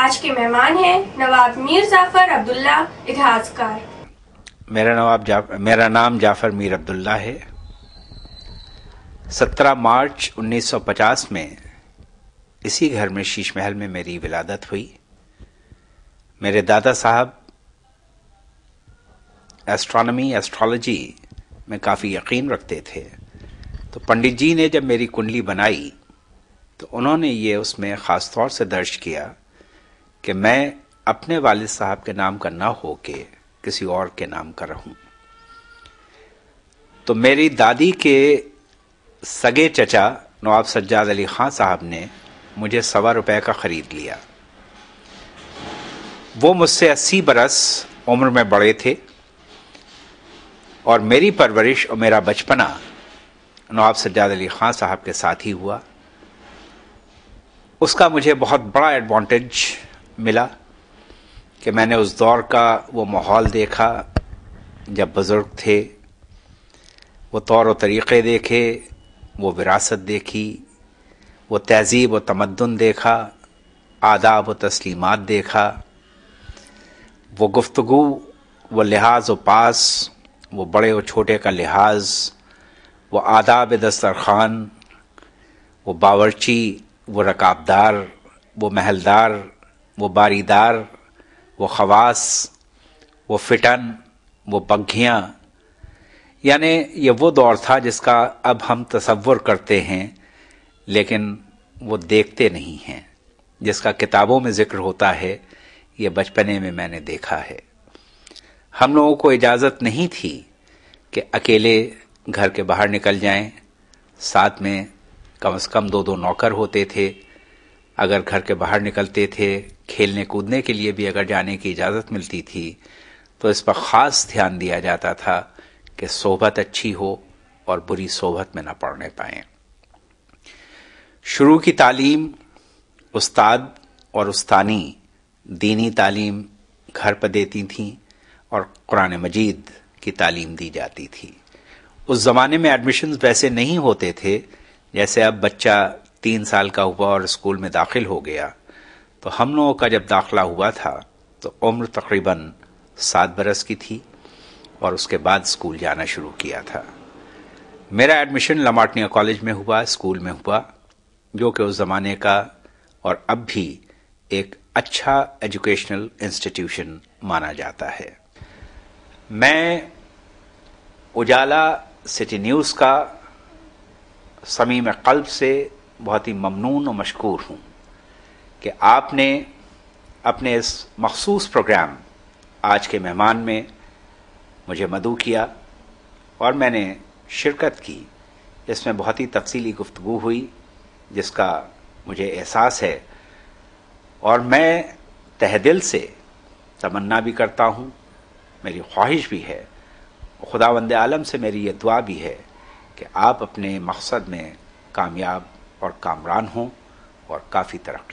آج کے مہمان ہیں نواب میر ظفر عبداللہ اتحادکار۔ میرا نام جعفر میر عبداللہ ہے۔ 17 مارچ 1950 میں اسی گھر میں شیش محل میں میری ولادت ہوئی۔ میرے دادا صاحب ایسٹرالوجی میں کافی یقین رکھتے تھے، تو پنڈت جی نے جب میری کنڈلی بنائی تو انہوں نے یہ اس میں خاص طور سے درج کیا کہ میں اپنے والد صاحب کے نام کا نہ ہو کے کسی اور کے نام کا رہوں۔ تو میری دادی کے سگے چچا نواب سجاد علی خان صاحب نے مجھے ₹125 کا خرید لیا۔ وہ مجھ سے 80 برس عمر میں بڑے تھے، اور میری پرورش اور میرا بچپنا نواب سجاد علی خان صاحب کے ساتھ ہی ہوا۔ اس کا مجھے بہت بڑا ایڈوانٹیج ملا کہ میں نے اس دور کا وہ ماحول دیکھا جب بزرگ تھے، وہ طور و طریقے دیکھے، وہ وراثت دیکھی، وہ تہذیب و تمدن دیکھا، آداب و تسلیمات دیکھا، وہ گفتگو، وہ لحاظ و پاس، وہ بڑے و چھوٹے کا لحاظ، وہ آداب دسترخوان، وہ باورچی، وہ رکابدار، وہ محلدار، وہ باریدار، وہ خواص، وہ فٹن، وہ بگھیاں، یعنی یہ وہ دور تھا جس کا اب ہم تصور کرتے ہیں لیکن وہ دیکھتے نہیں ہیں، جس کا کتابوں میں ذکر ہوتا ہے، یہ بچپنے میں میں نے دیکھا ہے۔ ہم لوگوں کو اجازت نہیں تھی کہ اکیلے گھر کے باہر نکل جائیں، ساتھ میں کم از کم 2 نوکر ہوتے تھے۔ اگر گھر کے باہر نکلتے تھے کھیلنے کودنے کے لیے بھی اگر جانے کی اجازت ملتی تھی تو اس پر خاص دھیان دیا جاتا تھا کہ صحبت اچھی ہو اور بری صحبت میں نہ پڑنے پائیں۔ شروع کی تعلیم استاد اور استانی دینی تعلیم گھر پر دیتی تھیں اور قرآن مجید کی تعلیم دی جاتی تھی۔ اس زمانے میں ایڈمیشنز ویسے نہیں ہوتے تھے جیسے اب بچہ 3 سال کا ہوا اور اسکول میں داخل ہو گیا۔ تو ہم لوگوں کا جب داخلہ ہوا تھا تو عمر تقریباً 7 برس کی تھی اور اس کے بعد اسکول جانا شروع کیا تھا۔ میرا ایڈمیشن لماٹنیا کالج میں ہوا، اسکول میں ہوا، جو کہ اس زمانے کا اور اب بھی ایک اچھا ایجوکیشنل انسٹیٹیوشن مانا جاتا ہے۔ میں اجالا سٹی نیوز کا صمیم قلب سے بہت ہی ممنون و مشکور ہوں کہ آپ نے اپنے اس مخصوص پروگرام آج کے مہمان میں مجھے مدعو کیا اور میں نے شرکت کی۔ اس میں بہت ہی تفصیلی گفتگو ہوئی جس کا مجھے احساس ہے، اور میں تہ دل سے تمنا بھی کرتا ہوں، میری خواہش بھی ہے، خداوند عالم سے میری یہ دعا بھی ہے کہ آپ اپنے مقصد میں کامیاب اور کامران ہوں اور کافی ترقی